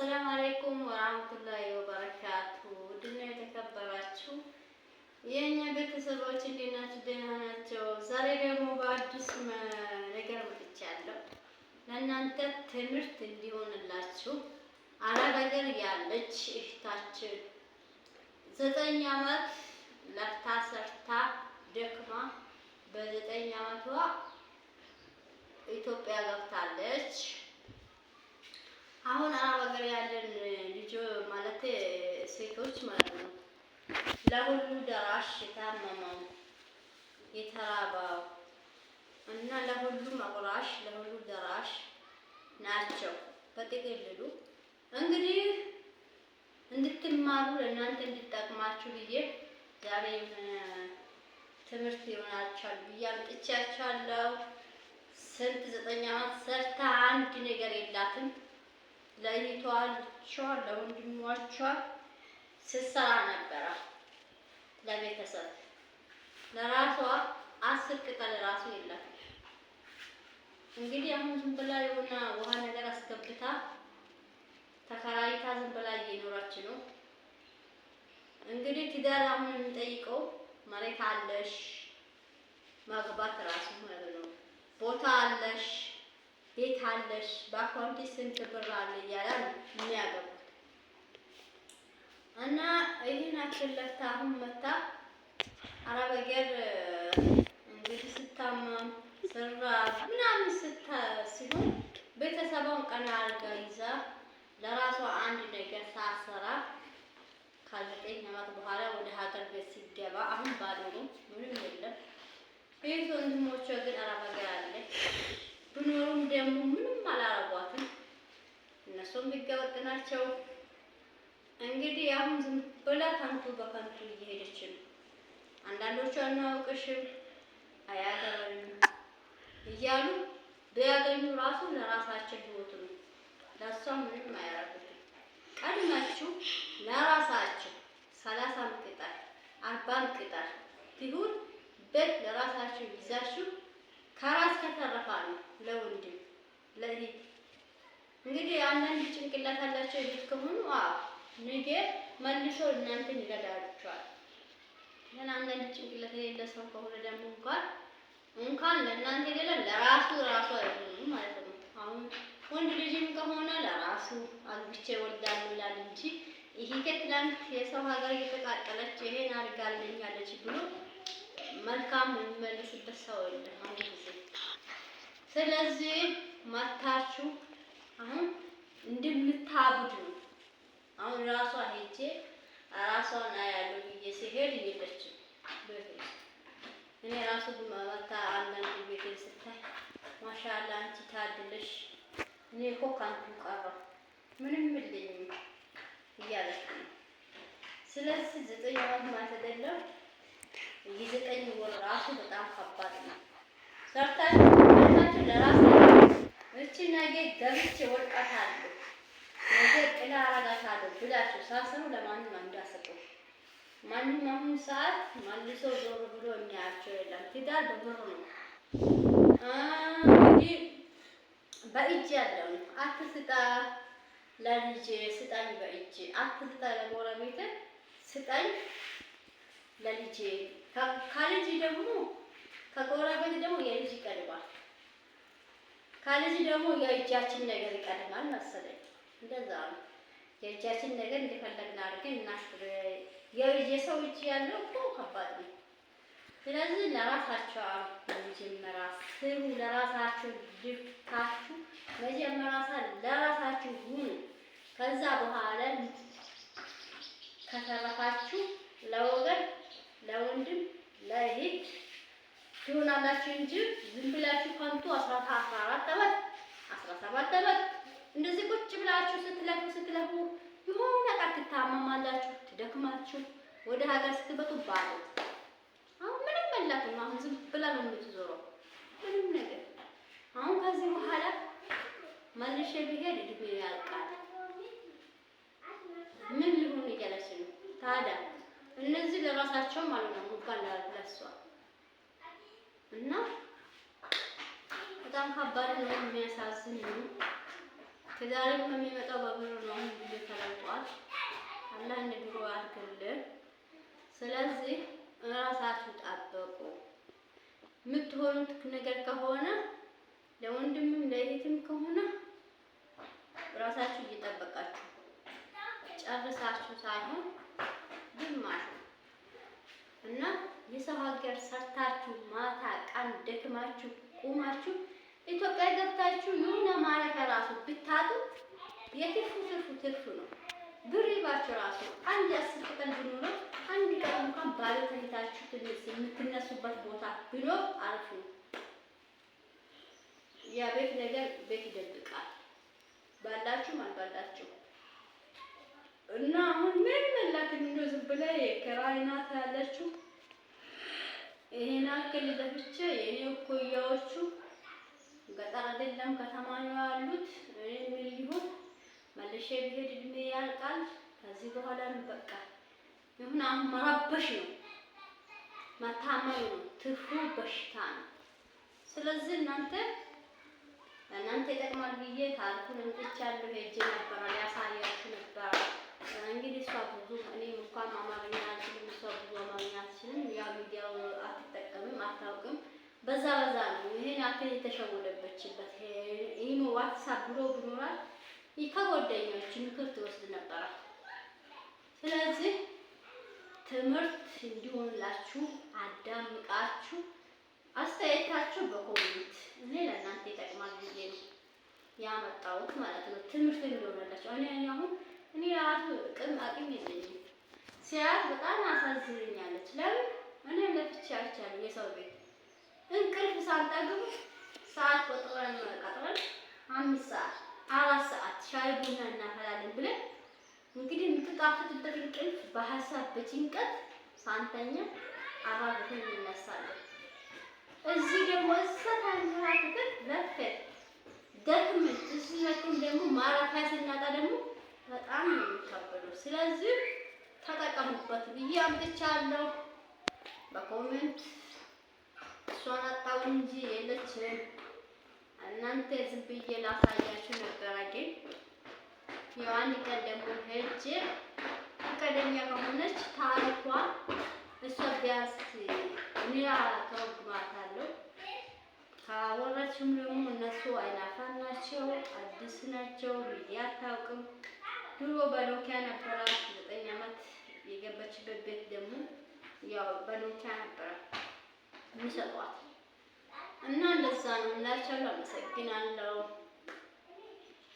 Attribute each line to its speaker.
Speaker 1: አሰላሙ አለይኩም ወራህመቱላሂ ወበረካቱ። ውድና የተከበራችሁ የእኛ ቤተሰቦች እንዴት ናችሁ? ደህና ናቸው። ዛሬ ደግሞ በአዲስ ነገር መጥቻለሁ። ለእናንተ ትምህርት እንዲሆንላችሁ አረብ ሀገር ያለች እህታችን 9 ዓመት ለፍታ ሰርታ ደክማ በ9 ዓመቷ ኢትዮጵያ ገብታለች። አሁን አረብ ሀገር ያለን ልጆ ማለት ሴቶች ማለት ነው ለሁሉ ደራሽ የታመመው የተራበው እና ለሁሉ መቁራሽ ለሁሉ ደራሽ ናቸው። በጥቅልሉ እንግዲህ እንድትማሩ ለእናንተ እንድጠቅማችሁ ብዬ ዛሬ ትምህርት ይሆናችኋል ብዬ አምጥቻችኋለሁ። ስንት 9 ዓመት ሰርታ አንድ ነገር የላትም። ለይቷቿ ለወንድሞቿ ስትሰራ ነበረ። ለቤተሰብ ለራሷ 10 ቅጠል ራሱ የላትም። እንግዲህ አሁን ዝም ብላ የሆነ ውሃ ነገር አስገብታ ተከራይታ ዝም ብላ እየኖረች ነው። እንግዲህ ትዳር አሁን የሚጠይቀው መሬት አለሽ ማግባት ራሱ ማለት ነው። ቦታ አለሽ ቤት አለሽ በአካውንት ስንት ብር አለ እያለ የሚያገቡት እና ይህን አክለታ አሁን መታ አረብ ሀገር እንግዲህ ስታመም ስራ ምናምን ሲሆን ቤተሰቧን ቀና አድርጋ ይዛ ለራሷ አንድ ነገር ሳሰራ ከ9 ዓመት በኋላ ወደ ሀገር ቤት ሲገባ አሁን ባዶ ነው፣ ምንም የለም። ይህ ወንድሞቿ ግን አረብ ሀገር አለ ብኖሩም ደግሞ ምንም አላረጓትም። እነሱም ቢገወጥ ናቸው። እንግዲህ አሁን ዝም ብላ ከንቱ በከንቱ እየሄደች ነው። አንዳንዶቹ አናውቅሽም አያገባንም እያሉ ቢያገኙ ራሱ ለራሳቸው ህይወት ነው፣ ለእሷ ምንም አያረጉትም። ቀድማችሁ ለራሳችሁ 30 ቅጠል 40 ቅጠል ቢሆን ቤት ለራሳችሁ ይዛችሁ ከራስ ከተረፋ ነው ለወንድም ለእህት። እንግዲህ አንዳንድ ጭንቅላት ያላቸው እህት ከሆኑ ነገ መልሶ እናንተን ይረዳችኋል። ግን አንዳንድ ጭንቅላት የሌለ ሰው ከሆነ ደግሞ እንኳን ለእናንተ አይደለም ለራሱ አይሆንም ማለት ነው። አሁን ወንድ ልጅም ከሆነ ለራሱ አግብቼ እወልዳለሁ ይላል እንጂ ይሄ ከትላንት የሰው ሀገር እየተቃጠለች ይሄን አድርጋለኛለች ብሎ መልካም የሚመልስበት ሰው የለም አሁን ጊዜ። ስለዚህ ማታችሁ አሁን እንደምታብዱ አሁን ራሷ ሄጄ ራሷን አያለሁ ብዬ ሲሄድ የለችም ቤት። እኔ ራሱ ማታ አንዳንድ ቤቴን ስታይ ማሻአላ አንቺ ታድለሽ እኔ እኮ ካንቱ ቀረሁ ምንም የለኝም እያለች ነው። ስለዚህ 9 ዓመት ማለት አይደለም የ9 ወር ራሱ በጣም ከባድ ነው። ሰርታችሁ ለራሳችሁ እቺ ነገ ገብቼ ወጣታለሁ ነገ ቅላ አረጋታለሁ ብላችሁ ሳሰሩ ለማንም እንዳሰጡ። ማንኛውም ሰዓት መልሶ ዞር ብሎ የሚያያቸው የለም። ትዳር በብር ነው። እንግዲህ በእጅ ያለው አትስጣ ለልጄ ስጣኝ፣ በእጅ አትስጣ ለጎረቤት ስጣኝ ለልጄ ከልጅ ደግሞ ከጎረቤት ደግሞ የልጅ ይቀድማል። ከልጅ ደግሞ የእጃችን ነገር ይቀድማል መሰለኝ። እንደዛ ነው። የእጃችን ነገር እንደፈለግን አድርገን የሰው እጅ ያለው እኮ ከባድ ነው። ስለዚህ ለራሳችሁ መጀመሪያ ስሩ። ለራሳችሁ ድፍታችሁ መጀመሪያ ለራሳችሁ ሁኑ። ከዛ በኋላ ከተረፋችሁ ለወገን ለወንድም ለእህት ትሆናላችሁ እንጂ ዝም ብላችሁ ከንቱ 14 ዓመት 17 ዓመት እንደዚህ ቁጭ ብላችሁ ስትለፉ የሆነ ቀን ትታመማላችሁ፣ ትደክማችሁ ወደ ሀገር ስትመጡ ባዶ። አሁን ምንም የላትም። አሁን ዝም ብላ ነው የምትዞረው ምንም ነገር። አሁን ከዚህ በኋላ መልሼ ብሄድ እድሜ ያልቃል ምን ሊሆን እያለች ነው ታዲያ። እነዚህ ለራሳቸው ማለት ነው እንኳን ለሷ እና በጣም ከባድ ነው፣ የሚያሳዝን ነው። ትዳርም የሚመጣው በብር ነው። አላህ እንደ ድሮ ያድርግልን። ስለዚህ እራሳችሁ ጠብቁ። የምትሆኑት ነገር ከሆነ ለወንድምም ለእህትም ከሆነ ራሳችሁ እየጠበቃችሁ ጨርሳችሁ ሳይሆን ግማሹ እና የሰው ሀገር ሰርታችሁ ማታ ቀን ደክማችሁ ቁማችሁ ኢትዮጵያ ገብታችሁ የሆነ ማረፊያ ራሱ ብታጡ ትርፉ ነው። ብር ይባችሁ ራሱ አንድ 10 ቀን ቢኖረው አንድ ቀን እንኳን ባለ ተኝታችሁ የምትነሱበት ቦታ ቢኖር አሪፍ ነው። ያ ቤት ነገር ቤት ይደብቃል፣ ባላችሁ አልባላችሁ እና አሁን ምን መላክ እንደው ዝም ብለህ የኪራይ ናት ያለችው ይሄን አክል ለብቻ የኔ እኮያዎቹ ገጠር አይደለም ከተማ ነው ያሉት። ምን ሊሆን መልሼ ብሄድ እድሜ ያልቃል። ከዚህ በኋላ በቃ ይሁን አሁን መረበሽ ነው፣ መታመም ነው፣ ትርፉ በሽታ ነው። ስለዚህ እናንተ ይጠቅማል ብዬ ታሪኩን እንጥቻለሁ። ሄጄ ነበር ያሳያችሁ ነበር። እንግዲህ እሷ ብዙ እኔም እንኳን አማርኛ አልችልም፣ እሷ ብዙ አማርኛ አልችልም። ያ ሚዲያው አትጠቀምም፣ አታውቅም። በዛ ነው ይሄን ያክል የተሸወደበችበት። ይሄን ዋትስአፕ ብሎ ብኖራል ከጓደኞች ምክር ትወስድ ነበር። ስለዚህ ትምህርት እንዲሆንላችሁ አዳምቃችሁ አስተያየታችሁ በኮሜንት እኔ ለእናንተ ይጠቅማል ብዬ ነው ያመጣሁት ማለት ነው። ትምህርት እንዲሆንላችሁ እኔ ራሱ አቅም የለኝም። ሲያት በጣም አሳዝኛለች። ለምን እኔ ለፍቼ አይቻለሁ። የሰው ቤት እንቅልፍ ሳንጠግብ ሰዓት ቆጥረን 5 ሰዓት 4 ሰዓት ሻይ ቡና እናፈላለን ብለን እንግዲህ የምትጣፍጥበት እንቅልፍ በሀሳብ በጭንቀት ሳንተኛ አራግተን እንነሳለን። እዚህ ደግሞ እሰታንራትበት ለፈት ደክመን እዚህ ለkin ደግሞ ማረፊያ ስናጣ ደግሞ በጣም ነው የሚከብደው። ስለዚህ ተጠቀሙበት ብዬ አምጥቻለሁ። በኮሜንት እሷን አጣው እንጂ የለችም። እናንተ ዝም ብዬ ላሳያችሁ ነበር። ግን ያው አንድ ቀን ደግሞ ሄጄ ፈቃደኛ ከሆነች ታሪኳ እሷ ቢያንስ እኔ ተወግማታለሁ። ካወራችም ደግሞ እነሱ አይናፋር ናቸው፣ አዲስ ናቸው፣ ሚዲያ አታውቅም። ድሮ በኖኪያ ነበረ 9 ዓመት የገባችበት ቤት ደግሞ ያው በኖኪያ ነበረ የሚሰጧት እና እንደዛ ነው። እናቻለሁ። አመሰግናለሁ።